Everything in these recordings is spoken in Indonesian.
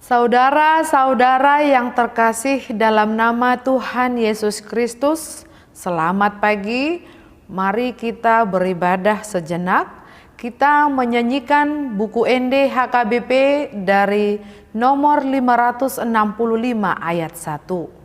Saudara-saudara yang terkasih dalam nama Tuhan Yesus Kristus, selamat pagi. Mari kita beribadah sejenak. Kita menyanyikan buku ND HKBP dari nomor 565 ayat 1.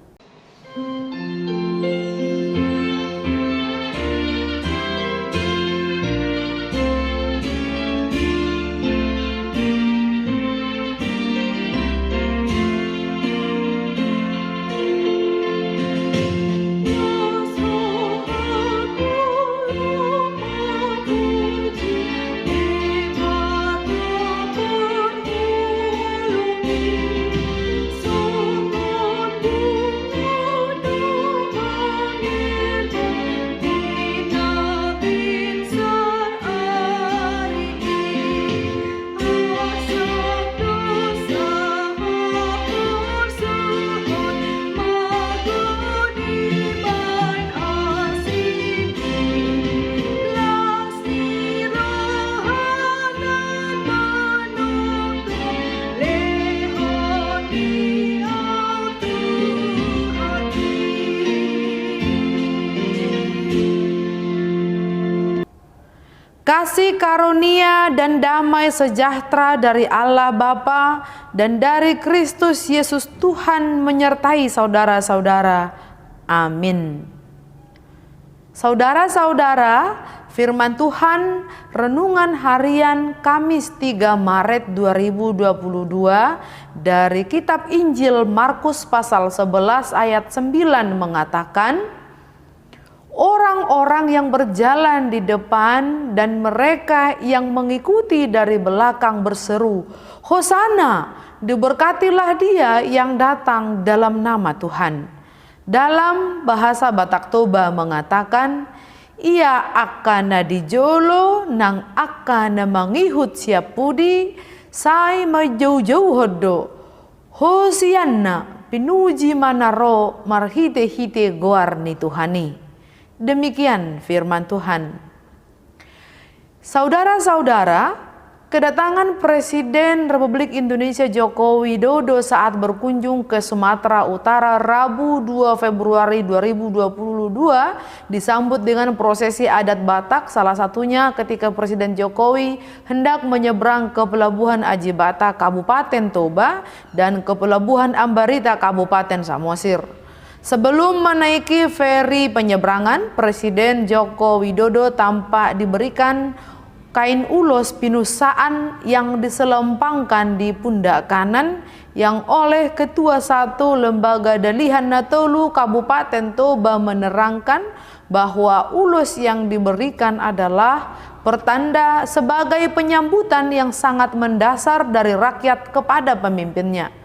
Kasih karunia dan damai sejahtera dari Allah Bapa dan dari Kristus Yesus Tuhan menyertai saudara-saudara. Amin. Saudara-saudara, firman Tuhan renungan harian Kamis 3 Maret 2022 dari kitab Injil Markus pasal 11 ayat 9 mengatakan, orang-orang yang berjalan di depan dan mereka yang mengikuti dari belakang berseru, Hosana, diberkatilah dia yang datang dalam nama Tuhan. Dalam bahasa Batak Toba mengatakan, ia akan dijolo nang akan mengihut siap pudi, sai majau-jauh hodo, Hosianna, pinuji manaro marhite-hite goar ni Tuhani. Demikian firman Tuhan. Saudara-saudara, kedatangan Presiden Republik Indonesia Joko Widodo saat berkunjung ke Sumatera Utara Rabu 2 Februari 2022 disambut dengan prosesi adat Batak, salah satunya ketika Presiden Jokowi hendak menyeberang ke Pelabuhan Aji Bata Kabupaten Toba dan ke Pelabuhan Ambarita Kabupaten Samosir. Sebelum menaiki feri penyeberangan, Presiden Joko Widodo tampak diberikan kain ulos pinusaan yang diselempangkan di pundak kanan yang oleh Ketua 1 Lembaga Dalihan Natolu Kabupaten Toba menerangkan bahwa ulos yang diberikan adalah pertanda sebagai penyambutan yang sangat mendasar dari rakyat kepada pemimpinnya.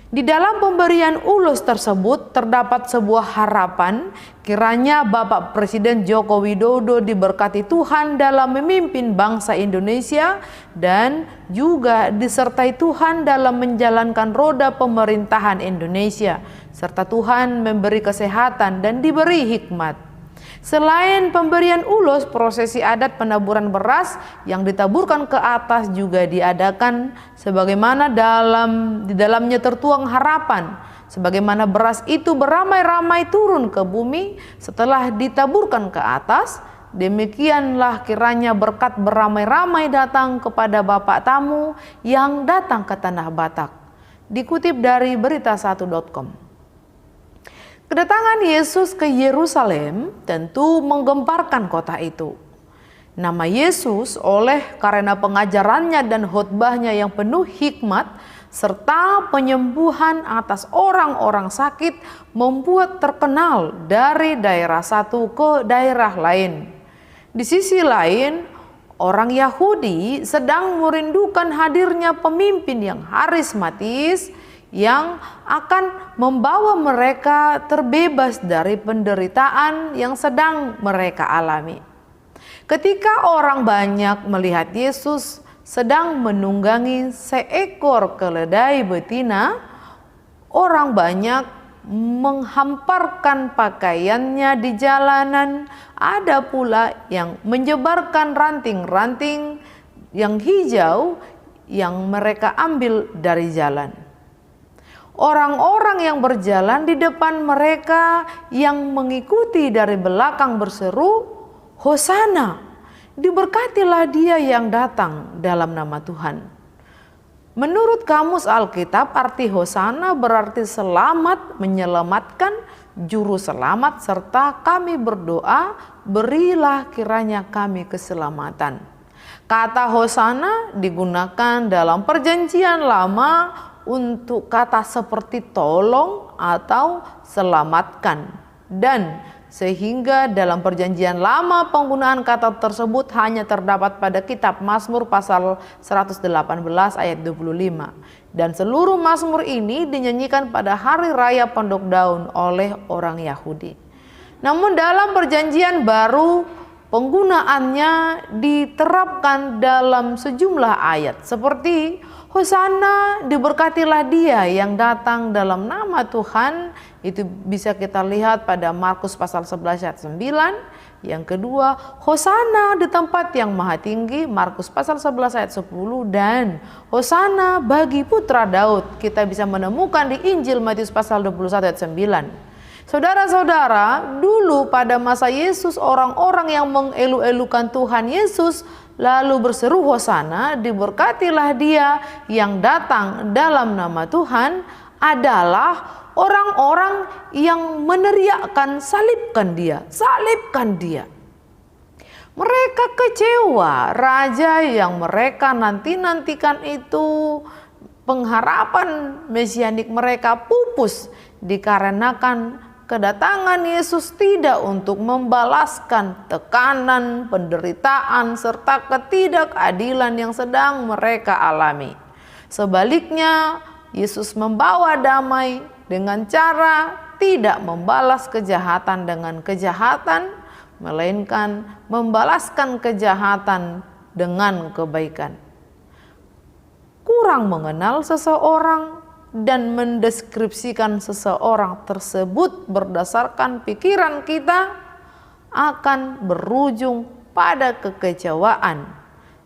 Di dalam pemberian ulos tersebut terdapat sebuah harapan kiranya Bapak Presiden Joko Widodo diberkati Tuhan dalam memimpin bangsa Indonesia dan juga disertai Tuhan dalam menjalankan roda pemerintahan Indonesia, serta Tuhan memberi kesehatan dan diberi hikmat. Selain pemberian ulos, prosesi adat penaburan beras yang ditaburkan ke atas juga diadakan sebagaimana di dalamnya tertuang harapan, sebagaimana beras itu beramai-ramai turun ke bumi setelah ditaburkan ke atas, demikianlah kiranya berkat beramai-ramai datang kepada Bapak tamu yang datang ke tanah Batak. Dikutip dari berita1.com. Kedatangan Yesus ke Yerusalem tentu menggemparkan kota itu. Nama Yesus karena pengajarannya dan khotbahnya yang penuh hikmat serta penyembuhan atas orang-orang sakit membuat terkenal dari daerah satu ke daerah lain. Di sisi lain, orang Yahudi sedang merindukan hadirnya pemimpin yang harismatis yang akan membawa mereka terbebas dari penderitaan yang sedang mereka alami. Ketika orang banyak melihat Yesus sedang menunggangi seekor keledai betina, orang banyak menghamparkan pakaiannya di jalanan. Ada pula yang menyebarkan ranting-ranting yang hijau yang mereka ambil dari jalan. Orang-orang yang berjalan di depan mereka yang mengikuti dari belakang berseru, "Hosana, diberkatilah dia yang datang dalam nama Tuhan." Menurut Kamus Alkitab, arti Hosana berarti selamat, menyelamatkan, juru selamat, serta kami berdoa, berilah kiranya kami keselamatan. Kata Hosana digunakan dalam Perjanjian Lama untuk kata seperti tolong atau selamatkan, dan sehingga dalam Perjanjian Lama penggunaan kata tersebut hanya terdapat pada kitab Mazmur pasal 118 ayat 25, dan seluruh Mazmur ini dinyanyikan pada hari raya Pondok Daun oleh orang Yahudi. Namun dalam Perjanjian Baru penggunaannya diterapkan dalam sejumlah ayat seperti Hosana, diberkatilah dia yang datang dalam nama Tuhan. Itu bisa kita lihat pada Markus pasal 11 ayat 9. Yang kedua, Hosana di tempat yang maha tinggi, Markus pasal 11 ayat 10. Dan Hosana bagi putra Daud, kita bisa menemukan di Injil Matius pasal 21 ayat 9. Saudara-saudara, dulu pada masa Yesus, orang-orang yang mengelu-elukan Tuhan Yesus lalu berseru Hosana, diberkatilah dia yang datang dalam nama Tuhan, adalah orang-orang yang meneriakkan salibkan dia, salibkan dia. Mereka kecewa, raja yang mereka nanti-nantikan itu, pengharapan mesianik mereka pupus dikarenakan kedatangan Yesus tidak untuk membalaskan tekanan, penderitaan, serta ketidakadilan yang sedang mereka alami. Sebaliknya, Yesus membawa damai dengan cara tidak membalas kejahatan dengan kejahatan, melainkan membalaskan kejahatan dengan kebaikan. Kurang mengenal seseorang dan mendeskripsikan seseorang tersebut berdasarkan pikiran kita akan berujung pada kekecewaan.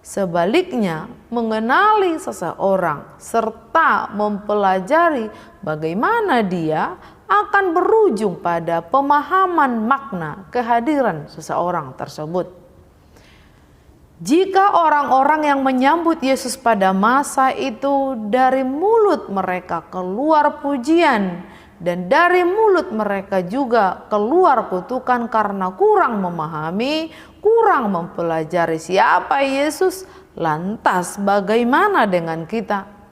Sebaliknya, mengenali seseorang serta mempelajari bagaimana dia akan berujung pada pemahaman makna kehadiran seseorang tersebut. Jika orang-orang yang menyambut Yesus pada masa itu dari mulut mereka keluar pujian dan dari mulut mereka juga keluar kutukan karena kurang memahami, kurang mempelajari siapa Yesus, lantas bagaimana dengan kita?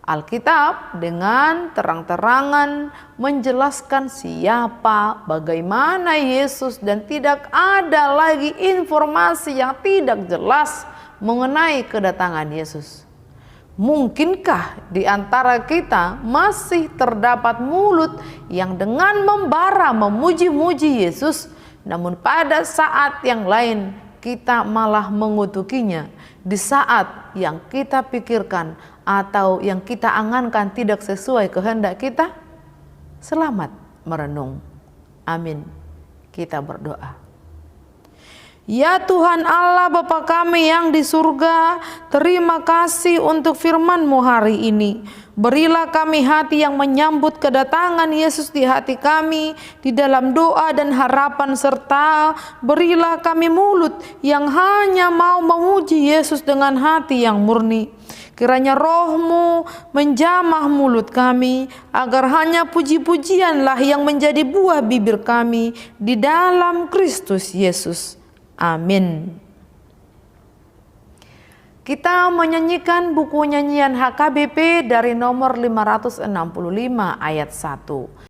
Alkitab dengan terang-terangan menjelaskan siapa, bagaimana Yesus, dan tidak ada lagi informasi yang tidak jelas mengenai kedatangan Yesus. Mungkinkah di antara kita masih terdapat mulut yang dengan membara memuji-muji Yesus, namun pada saat yang lain kita malah mengutukinya di saat yang kita pikirkan atau yang kita angankan tidak sesuai kehendak kita? Selamat merenung. Amin. Kita berdoa. Ya Tuhan Allah Bapa kami yang di surga, terima kasih untuk firman-Mu hari ini. Berilah kami hati yang menyambut kedatangan Yesus di hati kami, di dalam doa dan harapan, serta berilah kami mulut yang hanya mau memuji Yesus dengan hati yang murni. Kiranya Roh-Mu menjamah mulut kami, agar hanya puji-pujianlah yang menjadi buah bibir kami di dalam Kristus Yesus. Amin. Kita menyanyikan buku nyanyian HKBP dari nomor 565 ayat 1.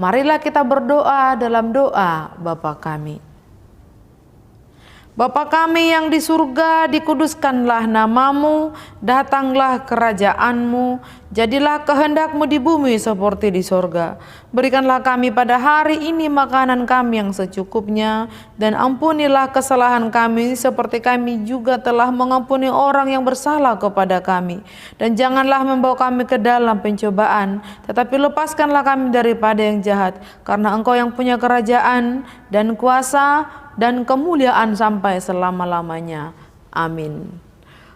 Marilah kita berdoa dalam doa Bapa kami. Bapa kami yang di surga, dikuduskanlah namamu, datanglah kerajaanmu, jadilah kehendakmu di bumi seperti di surga. Berikanlah kami pada hari ini makanan kami yang secukupnya, dan ampunilah kesalahan kami seperti kami juga telah mengampuni orang yang bersalah kepada kami. Dan janganlah membawa kami ke dalam pencobaan, tetapi lepaskanlah kami daripada yang jahat, karena Engkau yang punya kerajaan dan kuasa dan kemuliaan sampai selama-lamanya. Amin.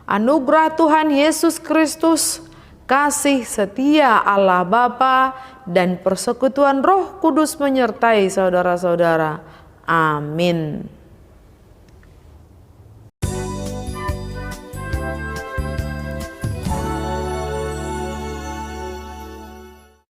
Anugerah Tuhan Yesus Kristus, kasih setia Allah Bapa, dan persekutuan Roh Kudus menyertai saudara-saudara. Amin.